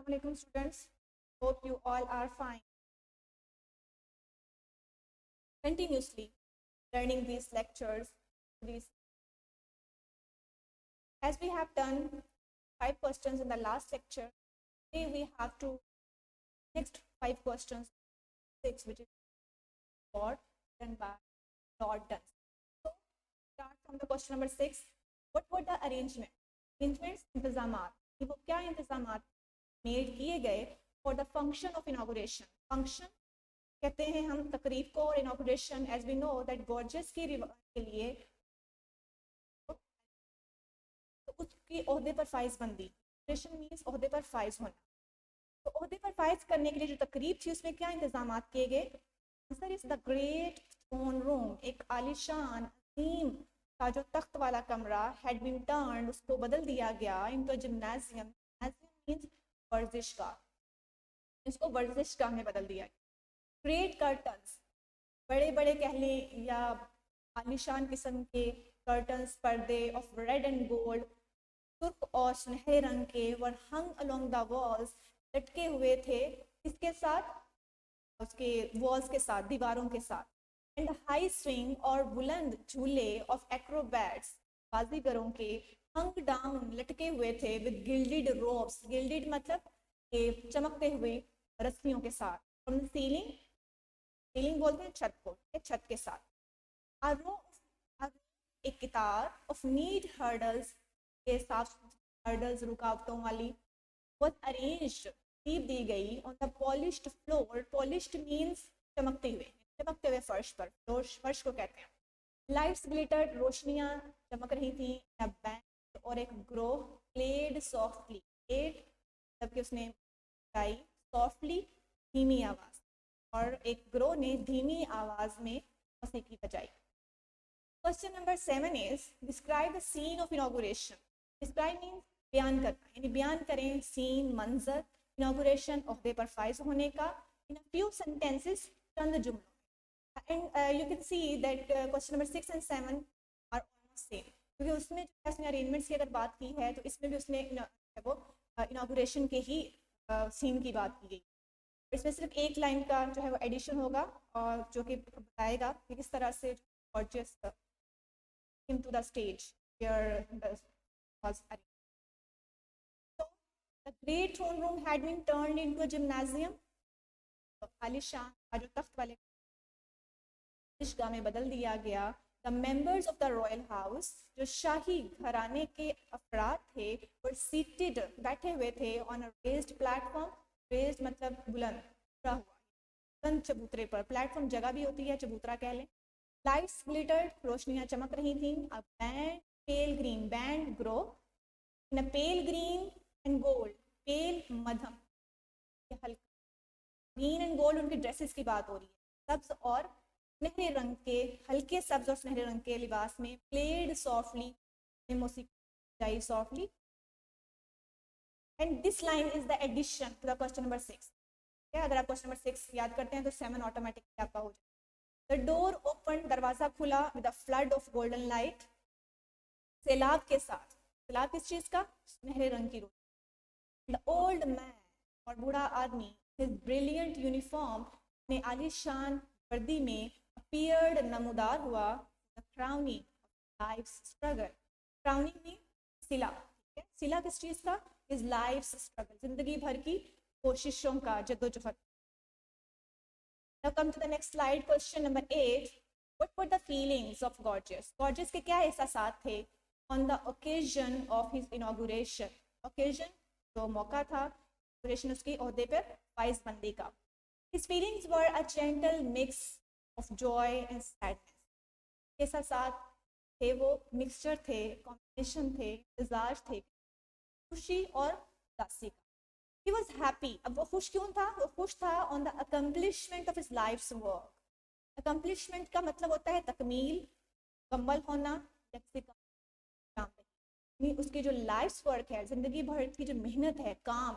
Assalamu alaikum students. Hope you all are fine. Continuously learning these lectures. These, as we have done 5 questions in the last lecture, today we have to next 5 questions, 6, which is what done by dot done. So start from the question number 6. What were the arrangements? इंतजामात कि वो क्या इंतजामात made किए गए for the function of inauguration. Function कहते हैं हम तकरीब को, और inauguration as we know that gorgeous के लिए तो उसकी ओहदे पर फाइज बंदी. इनॉग्रेशन मीन्स ओहदे पर फाइज होना. तो ओहदे पर फाइज करने के लिए जो तकरीब थी उसमें क्या इंतजाम किए गए? Answer is the great throne room. एक आलिशान अजीम का जो तख्त वाला कमरा हैड बीन टर्न्ड, उसको बदल दिया गया इनटू जिम्नाजियम. मींस वर्जिश का, इसको वर्जिश गाह में बदल दिया. ग्रेट कर्टन्स, बड़े बड़े कह लें या आलिशान किस्म के कर्टन्स, पर्दे ऑफ रेड एंड गोल्ड, सुर्ख और सुनहरे रंग के, वर हंग अलोंग द वॉल्स, लटके हुए थे इसके साथ, उसके वॉल्स के साथ, दीवारों के साथ. एंड हाई स्विंग और बुलंद झूले ऑफ एक्रोबैट्स, बाजीगरों के, हंग डाउन लटके हुए थे, विद गिल्डेड रोप्स. गिल्डेड मतलब चमकते हुए रस्सियों के साथ. फ्रॉम द सीलिंग, सीलिंग बोलते हैं छत को, छत के साथ. एक कितार ऑफ नीड हर्डल्स, के साथ हर्डल्स रुकावटों वाली, was arranged, दी गई, on the polished floor. polished means चमकते हुए फर्श पर, फर्श को कहते हैं. लाइट्स ग्लिटर्ड, रोशनियां चमक रही थी. a band और एक ग्रोह, played softly, played जबकि उसने गाई, softly धीमी आवाज, और एक ग्रोह ने धीमी आवाज में मौसीकी बजाई. Question number 7 is describe the scene of inauguration. describe means बयान करना, यानी बयान करें सीन, मंजर, इनॉग्रेशन, ओहदे पर फाइज होने का, इन अ फ्यू सेंटेंसेस, चंद जुमलों. And you can see that question number 6 and 7 are almost same, क्योंकि उसमें जो है उसने अरेंजमेंट्स की अगर बात की है तो इसमें भी उसने वो इनॉग्रेशन के ही सीन की बात की गई. इसमें सिर्फ एक लाइन का जो है वो एडिशन होगा, और जो कि बताएगा कि किस तरह से gorgeous came to the stage where the was arranged. The great throne room had been turned into a gymnasium. आलिशान जो तख्त वाले गाह में बदल दिया गया. The members of the royal house, जो शाही घराने के अफराद थे, were seated, बैठे हुए थे, on a raised platform. raised मतलब बुलंद, हुआ बुलंद चबूतरे पर. प्लेटफॉर्म जगह भी होती है, चबूतरा कह लें. Lights glittered, रोशनियां चमक रही थी. A band, pale green, band grow, in a pale green and gold, pale मध्यम, हल्का. ग्रीन एंड गोल्ड उनके ड्रेसेस की बात हो रही है. सब्ज और सुनहरे रंग के, हल्के सब्ज और सुनहरे रंग के लिबास में, प्लेड सॉफ्टली, मौसीकी softly. And this line is the addition to the question number 6. अगर आप क्वेश्चन नंबर 6 याद करते हैं तो 7 ऑटोमेटिकली आपका हो जाए. द डोर ओपन, दरवाजा खुला, with a flood of golden light, सैलाब के साथ. सैलाब किस चीज का? सुनहरे रंग की रोशनी. द ओल्ड मैन, और बूढ़ा आदमी, his brilliant uniform, ने आलिशान वर्दी में, appeared, नमूदार हुआ, the crowning of life's struggle. crowning में सिला, ठीक है. सिला किस चीज का? his life's struggle, जिंदगी भर की कोशिशों का, जद्दोजहद. Now come to the next slide, question number 8. What were the feelings of Gorgeous? Gorgeous के क्या एहसासात थे on the occasion of his inauguration? occasion जो मौका था inauguration उसकी ओहदे पर फाइज बंदी का. His feelings were a gentle mix of joy and sadness. एहसासात थे वो मिक्सचर थे, कॉम्बिनेशन थे, मिजाज थे खुशी और उदासी का. He was happy. अब वो खुश क्यों था? वो खुश था on the accomplishment of his life's work. accomplishment का मतलब होता है तकमील, मुकम्मल होना, या किसी काम पे उसकी जो लाइफ वर्क है, जिंदगी भर की जो मेहनत है, काम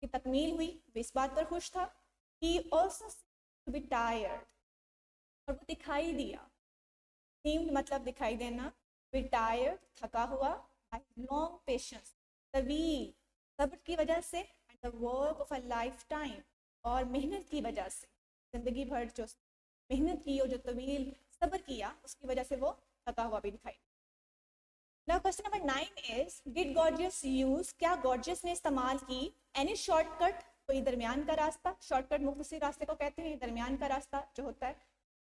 की तकमील हुई, वो इस बात पर खुश था. He also seemed to be tired, और वो दिखाई दिया. seemed मतलब दिखाई देना, be tired थका हुआ, by long patience, तवील सब्र की वजह से, and the work of a life time, और मेहनत की वजह से, जिंदगी भर जो मेहनत की और जो तवील सब्र किया उसकी वजह से वो थका हुआ भी दिखाई। Now question number 9 is, did Gorgias use, क्या Gorgias ने इस्तेमाल की any shortcut, कोई दरमियान का रास्ता, शॉर्टकट मुख्तसर रास्ते को कहते हैं, दरमियान का रास्ता जो होता है,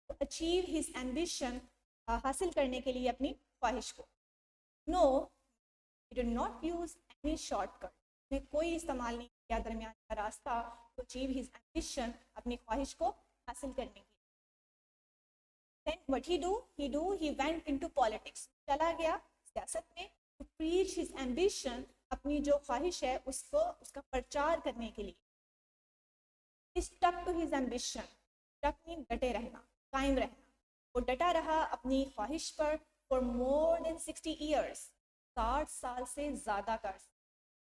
to achieve his ambition, हासिल करने के लिए अपनी ख्वाहिश को? No, he did not use any shortcut, ने कोई इस्तेमाल नहीं किया दरमियान का रास्ता to achieve his ambition, अपनी ख्वाहिश को हासिल करने के लिए। Then what he do? He went into politics, चला गया सियासत में, to preach his ambition, अपनी जो ख्वाहिश है उसको, उसका प्रचार करने के लिए। He stuck to his ambition, stuck mean डटे रहना, कायम रहना, वो डटा रहा अपनी ख्वाहिश पर for more than 60 years, 60 साल से ज़्यादा का।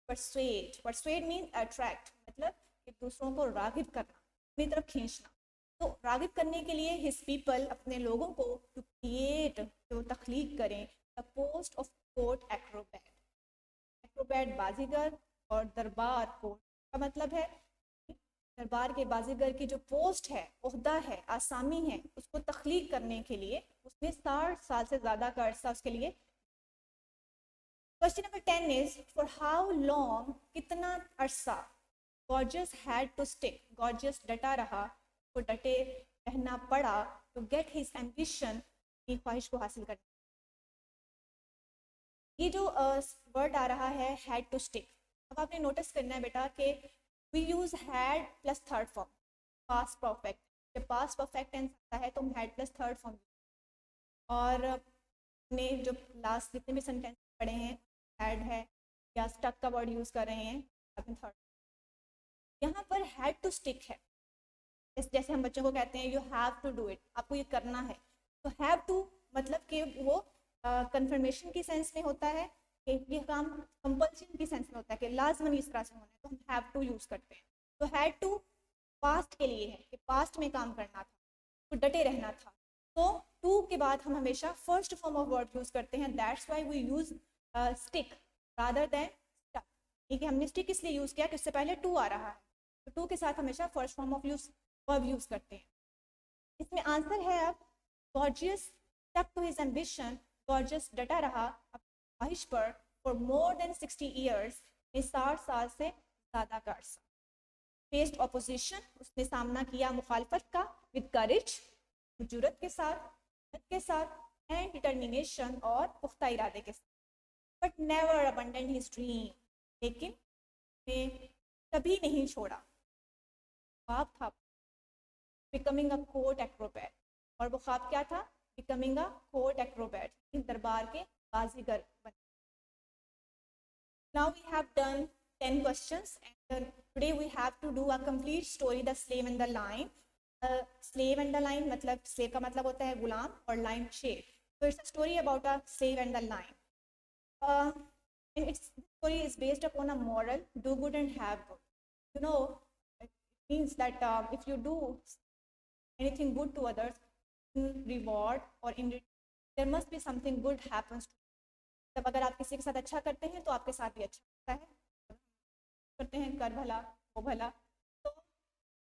persuade mean attract, मतलब कि दूसरों को रागिब करना, अपनी तरफ खींचना। तो रागिब करने के लिए हिज पीपल, अपने लोगों को, टू क्रिएट, जो तख्लीक करें, the post of court acrobat. Acrobat बाजीगर और दरबार कोर्ट का मतलब है दरबार के बाजीगर की जो पोस्ट है, ओहदा है, आसामी है, उसको तख्लीक करने के लिए उसने 60 साल से ज़्यादा का अरसा उसके लिए। Question number 10 is, for how long, कितना अरसा, gorgeous had to stick, gorgeous डटा रहा, को डटे रहना पड़ा, टू गेट हिज एम्बिशन, अपनी ख्वाहिश को हासिल करने। ये जो वर्ड आ रहा है हैड टू स्टिक, अब आपने नोटिस करना है बेटा कि we use had plus third form, past perfect, जब पास्ट परफेक्ट टेंस आता है तो हम हैड प्लस थर्ड फॉर्म, और ने जो लास्ट जितने भी सेंटेंस पढ़े हैं हैड है या स्टक का वर्ड यूज कर रहे हैं अपने थर्ड। यहाँ पर हैड टू स्टिक है, जैसे हम बच्चों को कहते हैं you have to do it, आपको ये करना है, तो हैव टू मतलब कि वो कंफर्मेशन की सेंस में होता है कि ये काम कंपल्शन की सेंस में होता है कि लाजमन इस तरह से होना है, तो हम हैव टू यूज करते हैं। तो हैड टू पास्ट के लिए है कि पास्ट में काम करना था, तो डटे रहना था, तो टू के बाद हम हमेशा first form of word use करते हैं, that's why we use stick rather than stuck. ठीक है, हमने स्टिक इसलिए यूज किया कि उससे पहले टू आ रहा है, तो टू के साथ हमेशा first form of verb use करते हैं। इसमें आंसर है अब, gorgeous stuck to his ambition, gorgeous डटा रहा अपनी ख्वाहिश पर फॉर मोर देन 60 ईयर्स, 60 साल से ज़्यादा का अरसा। फेस्ड ऑपोजिशन, उसने सामना किया मुखालफत का, विद करेज, जुर्रत के साथ, एंड डिटर्मिनेशन, और पुख्ता इरादे के साथ, but never abandon his dream, लेकिन ने कभी नहीं छोड़ा ख्वाब था बिकमिंग अ कोर्ट एक्रोबैट, और वो ख्वाब क्या था, बिकमिंग अ कोर्ट एक्रोबैट, दरबार के बाजीगर बन। Now we have done 10 questions and today we have to do a complete story, the slave and the lion. Slave and the lion मतलब slave का मतलब होता है गुलाम और lion शेर, so it's a story about a slave and the lion. And its story is based upon a moral, do good and have good. You know, it means that if you do anything good to others, in reward or in there must be something good happens to you. तब अगर आप किसी के साथ अच्छा करते हैं तो आपके साथ भी अच्छा होता है, करते हैं कर भला वो भला। तो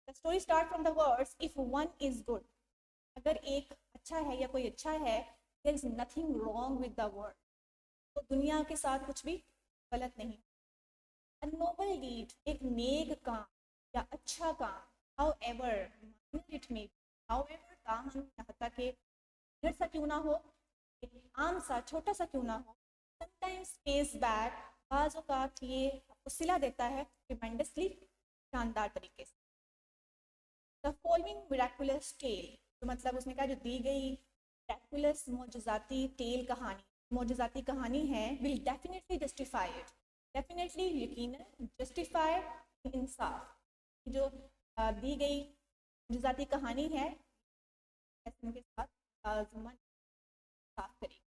the story start from the words if one is good, अगर एक अच्छा है या कोई अच्छा है, there is nothing wrong with the world, तो दुनिया के साथ कुछ भी गलत नहीं। अ नोबल डीड, एक नेक काम या अच्छा काम, how ever it may, how ever काम हम चाहता कि जैसा क्यों ना हो, आम सा छोटा सा क्यों ना हो, sometimes pays back, बाज़ औक़ात ये आपको सिला देता है tremendously, शानदार तरीके से। The following miraculous tale, तो मतलब उसने कहा जो दी गई miraculous मौजज़ाती टेल कहानी, मौजज़ाती कहानी है, will definitely justify it, definitely यकीनन justify इंसाफ, जो दी गई मौजज़ाती कहानी है के साथ साफ करेगी।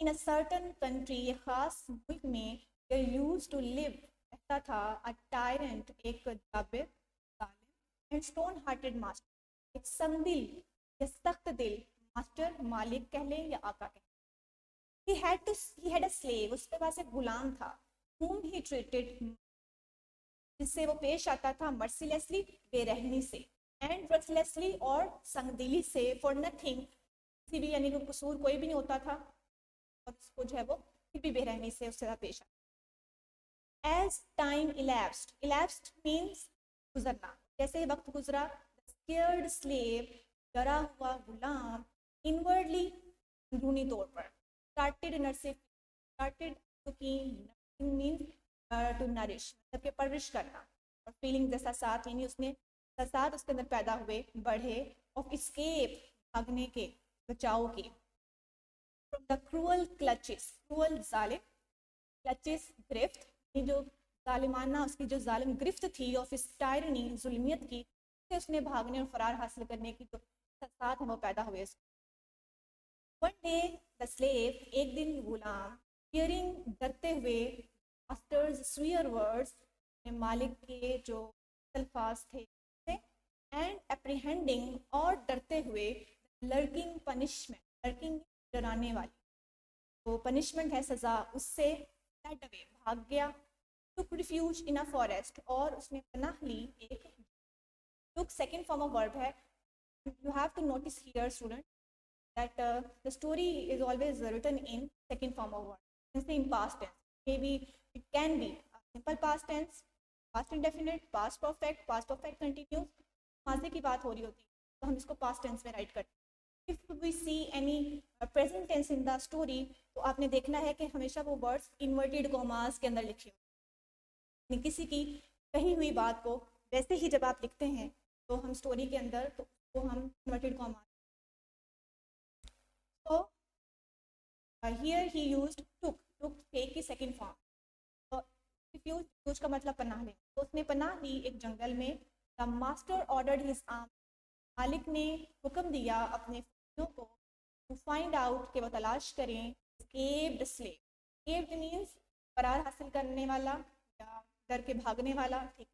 In a certain country, एक खास मुल्क में, there used to live, रहता था, a tyrant, एक जाबिर, and stone-hearted master, एक संगदिल या सख्त दिल मास्टर, मालिक कह लें या आका कह लें। He had a slave, उसके पास एक गुलाम था, whom he treated, जिससे वो पेश आता था mercilessly, बेरहमी से, and ruthlessly और संगदिली से, for nothing, किसी भी यानी कि कसूर कोई भी नहीं होता था और उसको जो है वो फिर भी बेरहमी से उससे ज़्यादा पेश आता। As time elapsed means गुजरना, जैसे वक्त गुजरा, the scared slave, डरा हुआ गुलाम, inwardly, अंदरूनी तौर पर, started cooking, means to nourish, मतलब कि परवरिश करना, और फीलिंग जैसा साथ यानी उसने साथ उसके अंदर पैदा हुए, बढ़े, of escape, भागने के, बचाव के, from the cruel clutches, cruel जालिम, clutches गिरफ्त, ये जो जालिमाना उसकी जो जालिम गिरफ्त थी, ऑफ इस टायरनी, जुल्मियत की, से उसने भागने और फरार हासिल करने की जो साथ है वो पैदा हुए। One day the slave, एक दिन गुलाम, fearing, डरते हुए, master's swear words, मालिक के जो अल्फाज थे, and apprehending, और डरते हुए, lurking punishment, lurking डराने वाली, तो punishment है सजा, उससे fled away, भाग गया, took refuge in a forest, और उसने पनाह ली एक, took second form of verb है, you have to notice here student that the story is always written in second form of verb, instead in past tense, maybe it can be a simple past tense, past indefinite, past perfect continuous, माजे की बात हो रही होती तो हम इसको past tense में write करते हैं। If we see any present tense in the story, तो आपने देखना है कि हमेशा वो words inverted commas के अंदर लिखे होते हैं, किसी की कही हुई बात को वैसे ही जब आप लिखते हैं तो हम स्टोरी के अंदर तो वो हम inverted commas, so here he used took take की second form, तो use का मतलब पनाह लेना, तो उसने पनाह ली एक जंगल में, the master ordered his army, मालिक ने हुक्म दिया अपने फौजियों को, to find out, कि वो तलाश करें, escaped slave, escaped means फरार हासिल करने वाला या डर के भागने वाला, ठीक,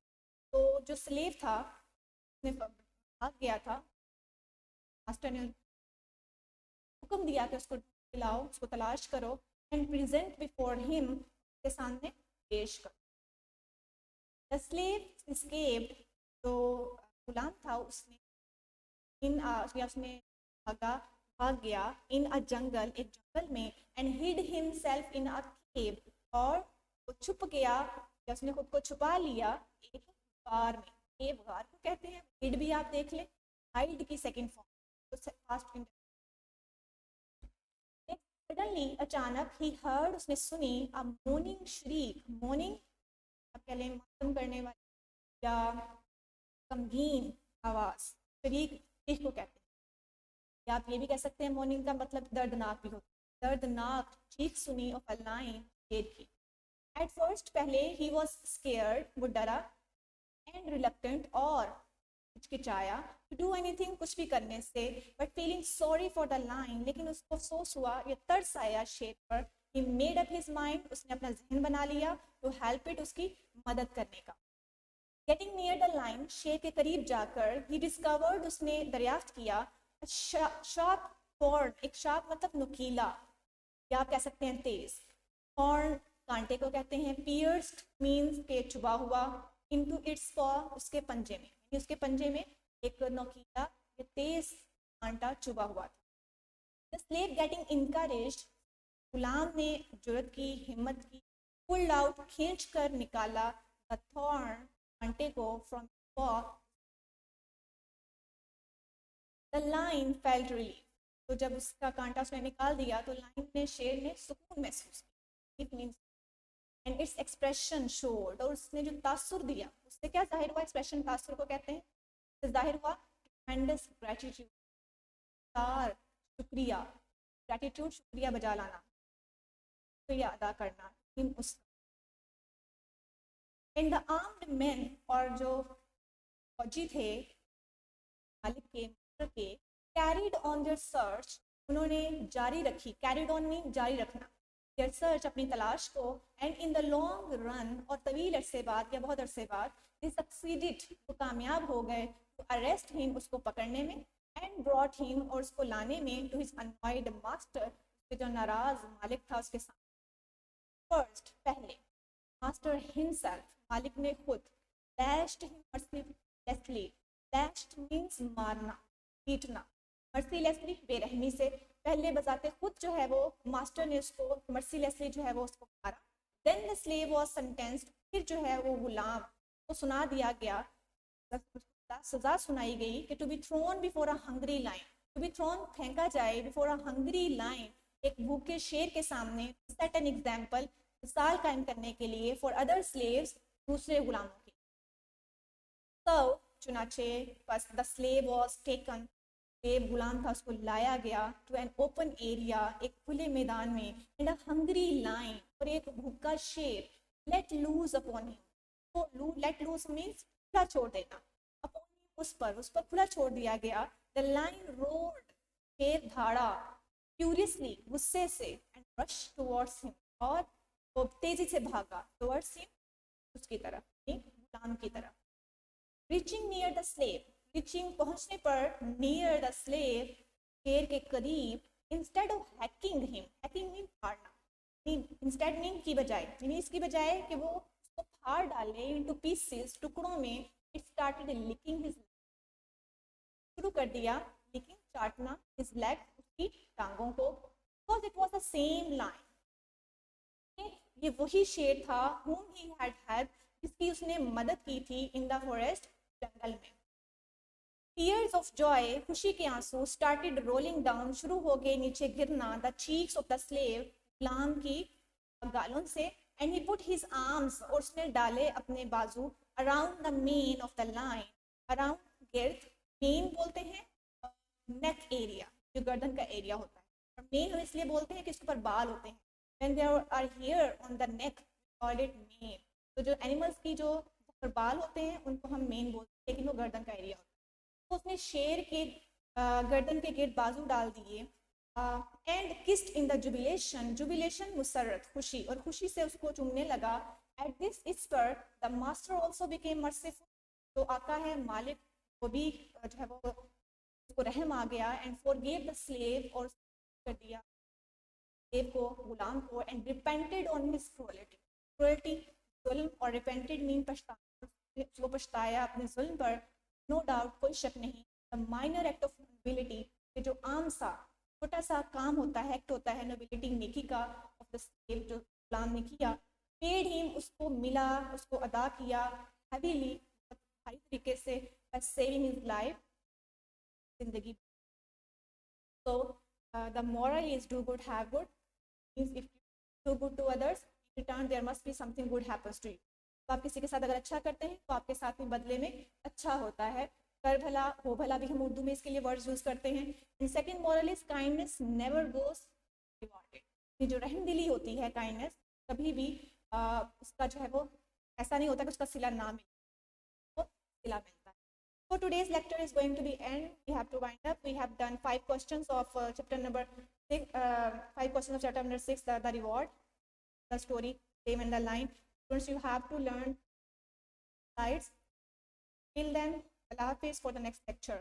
तो जो स्लेव था उसने भाग गया था, मास्टर ने हुक्म दिया कि उसको लाओ, उसको तलाश करो, एंड प्रेजेंट बिफोर हिम, के सामने पेश करो। द स्लेव एस्केप्ड, तो गुलाम था उसने उसने भाग गया, इन अ जंगल, एक जंगल में, एंड हिड हिमसेल्फ इन अ केव, और वो छुप गया या उसने खुद को छुपा लिया एक गार में, केव गार को कहते हैं, हिड भी आप देख ले, हाइड की सेकंड फॉर्म, तो पास्ट सडनली, अचानक, ही हर्ड, उसने सुनी, अ मोर्निंग श्रीक, मोर्निंग आप कह लें मातम करने वाली या गमगीन आवाज़, शरीक चीख को कहते हैं, या आप ये भी कह सकते हैं मॉर्निंग का मतलब दर्दनाक भी होता है, दर्दनाक चीख सुनी ऑफ अ लाइन, शेर की। एट फर्स्ट, पहले, ही वॉज स्केयर्ड, वो डरा, एंड रिलक्टेंट, और हिचकिचाया, टू डू एनीथिंग, कुछ भी करने से, but feeling sorry for the line, लेकिन उसको अफसोस हुआ, ये तरस आया शेर पर, he made up his mind, उसने अपना जहन बना लिया, टू हेल्प इट, उसकी मदद करने का। गेटिंग नियर द लाइन, शेर के करीब जाकर, ही डिस्कवर्ड, उसने दरियाफ्त किया, शार्प हॉर्न, एक शार्प मतलब नुकीला, या आप कह सकते हैं तेज, हॉर्न कांटे को कहते हैं, पियर्स्ड मीन्स के चुबा हुआ, इनटू इट्स पॉ, उसके पंजे में, उसके पंजे में एक नोकीला तेज कांटा चुबा हुआ था। द स्लेव गेटिंग इनकरेज्ड, गुलाम ने जुर्रत की, हिम्मत की, पुल्ड आउट, खींच कर निकाला, द थॉर्न, कांटे को, फ्रॉम पॉ, द लाइन फेल्ट रिलीफ, तो जब उसका कांटा उसने निकाल दिया तो लाइन ने, शेर ने सुकून महसूस किया, it means, and its expression showed, और उसने जो तासुर दिया, उससे क्या जाहिर हुआ, एक्सप्रेशन तासुर को कहते हैं, तो जाहिर हुआ ट्रेमेंडस ग्रैटिट्यूड, शुक्रिया, ग्रैटिट्यूड शुक्रिया बजा लाना, शुक्रिया अदा करना, इन उस इन द आर्म्ड मैन, और जो फौजी थे मालिक के, कैरिड ऑन देयर सर्च, उन्होंने जारी रखी, कैरिड ऑन मीन जारी रखना, देयर सर्च, अपनी तलाश को, and in the long run, और तवील अरसे बाद या बहुत अरसे बाद, दे सक्सीडेड, वो कामयाब हो गए, टू अरेस्ट हिम, उसको पकड़ने में, एंड ब्रॉट हिम, और उसको लाने में, टू हिज अनवाइड मास्टर, जो नाराज मालिक था उसके सामने। फर्स्ट, पहले, master himself, मालिक ने खुद, lashed him mercilessly. Lashed means मारना, पीटना, mercilessly बेरहमी से. पहले बजाते खुद जो है वो मास्टर ने उसको mercilessly जो है वो उसको मारा. Then the slave was sentenced, फिर जो है वो गुलाम को सुना दिया गया, सजा सुनाई गई कि to be thrown before a hungry lion. To be thrown फेंका जाए before a hungry lion, एक भूखे शेर के सामने. Set an example, मिसाल कायम करने के लिए, for other slaves, दूसरे गुलामों की. So चुनाचे the slave was taken, slave गुलाम था उसको लाया गया to an open area, एक खुले मैदान में, and a hungry lion, और एक भूखा शेर let loose upon him. तो let loose means खुला छोड़ देना. upon him, उस पर खुला छोड़ दिया गया. The lion roared, शेर धाड़ा, furiously, गुस्से से, and rushed towards him, और वो तेजी से भागा towards him, उसकी तरफ, गुलाम की तरफ. Reaching near the slave, reaching पहुंचने पर, near the slave, शेर के करीब, instead of hacking him, hacking means फाड़ना, instead means की बजाय, इसकी बजाय कि वो उसको फाड़ डाले into pieces, टुकड़ों में, it started licking his, शुरू कर दिया licking, चाटना, his leg, उसकी टांगों को, because it was the same lion. ये वही शेर था whom he had helped, जिसकी उसने मदद की थी in the forest, जंगल में. Tears of joy, खुशी के आंसू, started rolling down, शुरू हो गए नीचे गिरना, the cheeks of the slave, गुलाम की गालों से, and he put his arms, और उसने डाले अपने बाजू, around the mane of the lion, around गिर्द, mane बोलते हैं neck area, जो गर्दन का एरिया होता है, और mane हम इसलिए बोलते हैं कि इसके ऊपर बाल होते हैं. When there are hair on the neck, call it mane. तो जो एनिमल्स की जो बाल होते हैं उनको हम मेन बोलते हैं, लेकिन वो गर्दन का एरिया होता है. तो उसने शेर के गर्दन के गिर्द बाजू डाल दिए. And kissed in the jubilation, jubilation Musarrat, खुशी, और खुशी से उसको चूमने लगा. एट दिस इस पर the master also became merciful, तो आका है मालिक, वो भी जो है वो उसको रहम आ गया. एंड फॉरगिव द स्लेव, और कर दिया स्लेव को, गुलाम को. And repented on his cruelty, जुल्म, और रिपेंटेड मीन पछताना, वो पछताया अपने जुल्म पर. नो डाउट, कोई शक नहीं. The minor act of nobility, जो आम सा छोटा सा काम होता है, एक्ट होता है नोबिलिटी, नेकी का, ऑफ द स्लेव, जो गुलाम ने किया. पेड हिम, उसको मिला, उसको अदा किया, हैवीली, भारी तरीके से, बाय सेविंग हिज लाइफ, जिंदगी. So the moral is do good, have good. Means if you do good to others, in return there must be something good happens to you. तो आप किसी के साथ अगर अच्छा करते हैं तो आपके साथ में बदले में अच्छा होता है. कर भला हो भला भी हम उर्दू में इसके लिए वर्ड्स यूज करते हैं. And second moral is kindness never goes rewarded. ये जो रहमदिली होती है, काइंडनेस, कभी भी उसका जो है वो ऐसा नहीं होता कि उसका सिला ना मिले, वो सिला मिलता है. So today's lecture is going to be end. We have to wind up. We have done 5 questions of chapter number 6. 5 questions of chapter number 6. The reward, the story, name and the line. Students, you have to learn slides. Till then, Allah Hafiz for the next lecture.